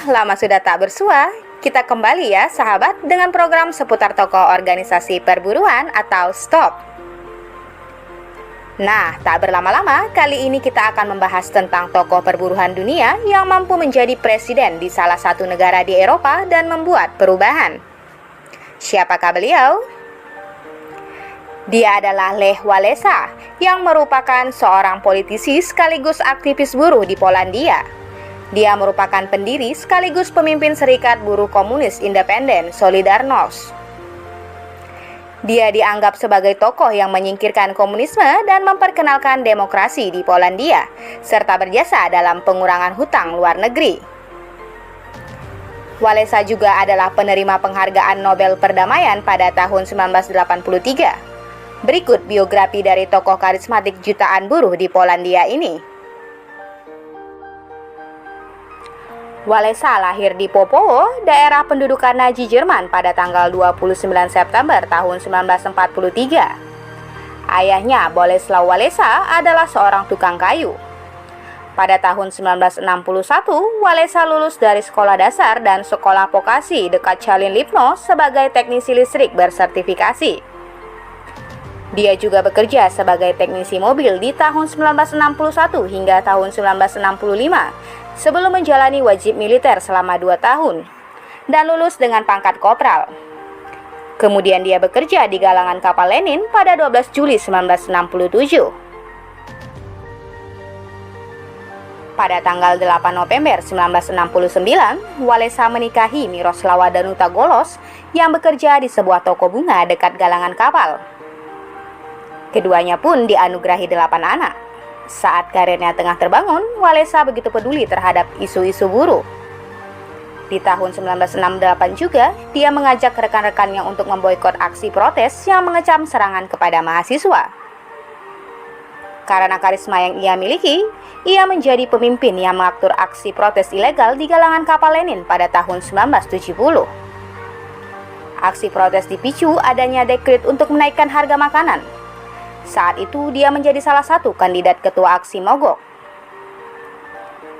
lama sudah tak bersua. Kita kembali ya sahabat dengan program seputar tokoh organisasi perburuan atau STOP. Nah, tak berlama-lama, kali ini kita akan membahas tentang tokoh perburuan dunia yang mampu menjadi presiden di salah satu negara di Eropa dan membuat perubahan. Siapakah beliau? Dia adalah Lech Wałęsa yang merupakan seorang politisi sekaligus aktivis buruh di Polandia. Dia merupakan pendiri sekaligus pemimpin Serikat Buruh Komunis Independen Solidarność. Dia dianggap sebagai tokoh yang menyingkirkan komunisme dan memperkenalkan demokrasi di Polandia, serta berjasa dalam pengurangan hutang luar negeri. Wałęsa juga adalah penerima penghargaan Nobel Perdamaian pada tahun 1983. Berikut biografi dari tokoh karismatik jutaan buruh di Polandia ini. Wałęsa lahir di Popowo, daerah pendudukan Nazi Jerman pada tanggal 29 September tahun 1943. Ayahnya, Bolesław Wałęsa, adalah seorang tukang kayu. Pada tahun 1961, Wałęsa lulus dari sekolah dasar dan sekolah vokasi dekat Chałin-Lipno sebagai teknisi listrik bersertifikasi. Dia juga bekerja sebagai teknisi mobil di tahun 1961 hingga tahun 1965 sebelum menjalani wajib militer selama 2 tahun dan lulus dengan pangkat kopral. Kemudian dia bekerja di galangan kapal Lenin pada 12 Juli 1967. Pada tanggal 8 November 1969, Wałęsa menikahi Miroslawa Danuta Golos yang bekerja di sebuah toko bunga dekat galangan kapal. Keduanya pun dianugerahi 8 anak. Saat karirnya tengah terbangun, Wałęsa begitu peduli terhadap isu-isu buruh. Di tahun 1968 juga, dia mengajak rekan-rekannya untuk memboikot aksi protes yang mengecam serangan kepada mahasiswa. Karena karisma yang ia miliki, ia menjadi pemimpin yang mengatur aksi protes ilegal di galangan kapal Lenin pada tahun 1970. Aksi protes dipicu adanya dekret untuk menaikkan harga makanan. Saat itu dia menjadi salah satu kandidat ketua aksi mogok.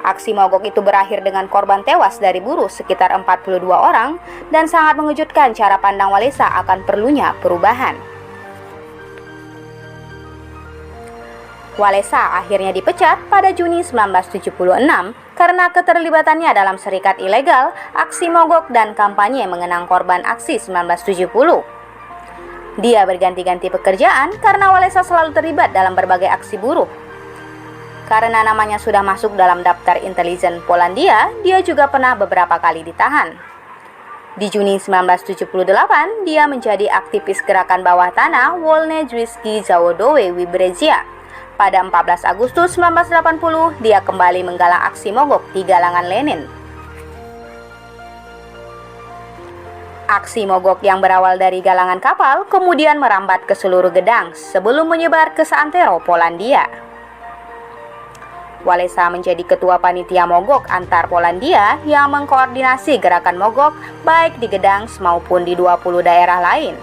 Aksi mogok itu berakhir dengan korban tewas dari buruh sekitar 42 orang dan sangat mengejutkan cara pandang Wałęsa akan perlunya perubahan. Wałęsa akhirnya dipecat pada Juni 1976 karena keterlibatannya dalam serikat ilegal, aksi mogok dan kampanye mengenang korban aksi 1970. Dia berganti-ganti pekerjaan karena Wałęsa selalu terlibat dalam berbagai aksi buruh. Karena namanya sudah masuk dalam daftar intelijen Polandia, dia juga pernah beberapa kali ditahan. Di Juni 1978, dia menjadi aktivis gerakan bawah tanah Wolne Związki Zawodowe Wybrzeża. Pada 14 Agustus 1980, dia kembali menggalang aksi mogok di galangan Lenin. Aksi mogok yang berawal dari galangan kapal kemudian merambat ke seluruh gedang sebelum menyebar ke seantero Polandia. Wałęsa menjadi ketua panitia mogok antar Polandia yang mengkoordinasi gerakan mogok baik di Gdansk maupun di 20 daerah lain.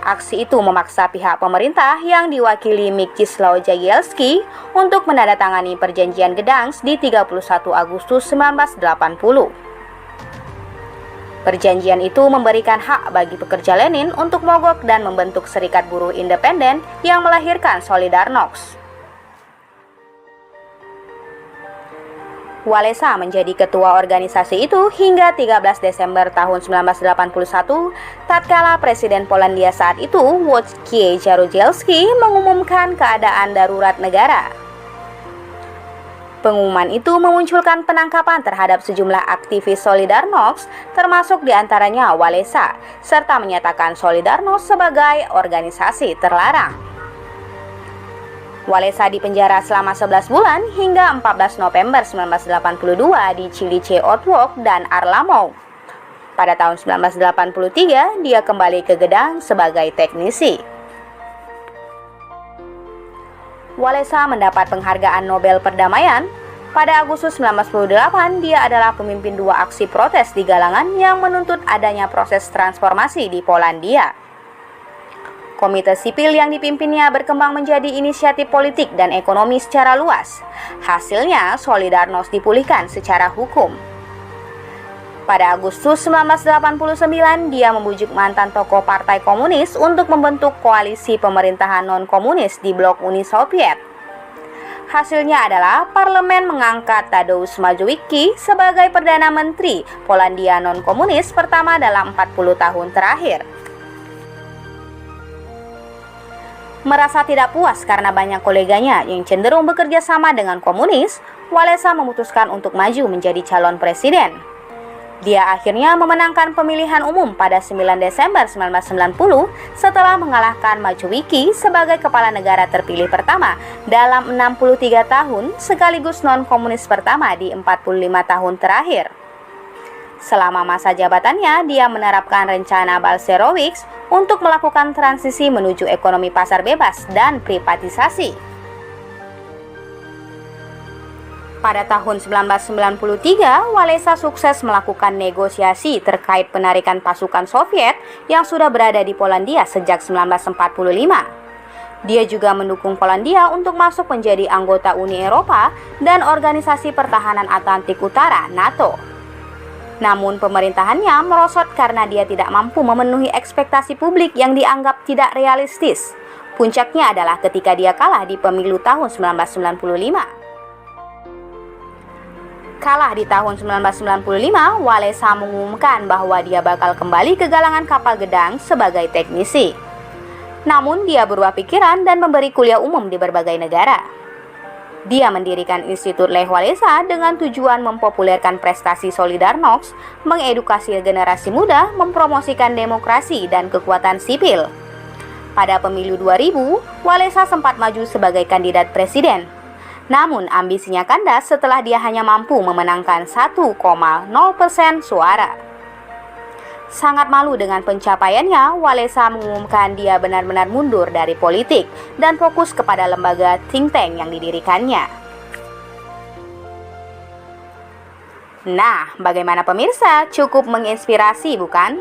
Aksi itu memaksa pihak pemerintah yang diwakili Mieczysław Jagielski untuk menandatangani perjanjian Gdansk di 31 Agustus 1980. Perjanjian itu memberikan hak bagi pekerja Lenin untuk mogok dan membentuk serikat buruh independen yang melahirkan Solidarność. Wałęsa menjadi ketua organisasi itu hingga 13 Desember tahun 1981 tatkala Presiden Polandia saat itu Wojciech Jaruzelski mengumumkan keadaan darurat negara. Pengumuman itu memunculkan penangkapan terhadap sejumlah aktivis Solidarność, termasuk diantaranya Wałęsa, serta menyatakan Solidarność sebagai organisasi terlarang. Wałęsa dipenjara selama 11 bulan hingga 14 November 1982 di Cilice Otwock dan Arłamow. Pada tahun 1983, dia kembali ke Gdansk sebagai teknisi. Wałęsa mendapat penghargaan Nobel Perdamaian. Pada Agustus 1998, dia adalah pemimpin 2 aksi protes di galangan yang menuntut adanya proses transformasi di Polandia. Komite sipil yang dipimpinnya berkembang menjadi inisiatif politik dan ekonomi secara luas. Hasilnya, Solidarnosc dipulihkan secara hukum. Pada Agustus 1989, dia membujuk mantan tokoh Partai Komunis untuk membentuk koalisi pemerintahan non-komunis di blok Uni Soviet. Hasilnya adalah parlemen mengangkat Tadeusz Mazowiecki sebagai Perdana Menteri Polandia non-komunis pertama dalam 40 tahun terakhir. Merasa tidak puas karena banyak koleganya yang cenderung bekerja sama dengan komunis, Walesa memutuskan untuk maju menjadi calon presiden. Dia akhirnya memenangkan pemilihan umum pada 9 Desember 1990 setelah mengalahkan Mazowiecki sebagai kepala negara terpilih pertama dalam 63 tahun sekaligus non-komunis pertama di 45 tahun terakhir. Selama masa jabatannya, dia menerapkan rencana Balcerowicz untuk melakukan transisi menuju ekonomi pasar bebas dan privatisasi. Pada tahun 1993, Walesa sukses melakukan negosiasi terkait penarikan pasukan Soviet yang sudah berada di Polandia sejak 1945. Dia juga mendukung Polandia untuk masuk menjadi anggota Uni Eropa dan Organisasi Pertahanan Atlantik Utara (NATO). Namun pemerintahannya merosot karena dia tidak mampu memenuhi ekspektasi publik yang dianggap tidak realistis. Puncaknya adalah ketika dia kalah di pemilu tahun 1995. Kalah di tahun 1995, Walesa mengumumkan bahwa dia bakal kembali ke galangan kapal gedang sebagai teknisi. Namun dia berubah pikiran dan memberi kuliah umum di berbagai negara. Dia mendirikan Institut Lech Walesa dengan tujuan mempopulerkan prestasi Solidarnosc, mengedukasi generasi muda, mempromosikan demokrasi dan kekuatan sipil. Pada pemilu 2000, Walesa sempat maju sebagai kandidat presiden. Namun ambisinya kandas setelah dia hanya mampu memenangkan 1,0% suara. Sangat malu dengan pencapaiannya, Walesa mengumumkan dia benar-benar mundur dari politik dan fokus kepada lembaga think tank yang didirikannya. Nah, bagaimana pemirsa? Cukup menginspirasi, bukan?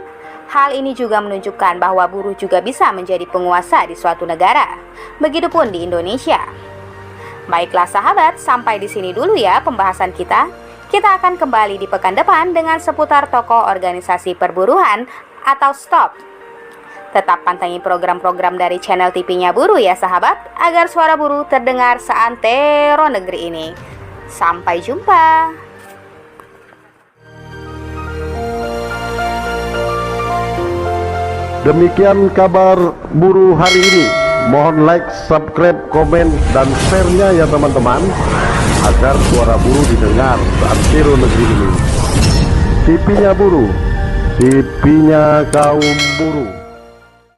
Hal ini juga menunjukkan bahwa buruh juga bisa menjadi penguasa di suatu negara. Begitupun di Indonesia. Baiklah sahabat, sampai di sini dulu ya pembahasan kita. Kita akan kembali di pekan depan dengan seputar tokoh organisasi perburuhan atau STOP. Tetap pantengin program-program dari channel TV-nya Buruh ya sahabat, agar suara buruh terdengar seantero negeri ini. Sampai jumpa. Demikian kabar buruh hari ini. Mohon like, subscribe, komen, dan share-nya ya teman-teman, agar suara buruh didengar seantero negeri ini. TV-nya Buruh, TV-nya kaum buruh.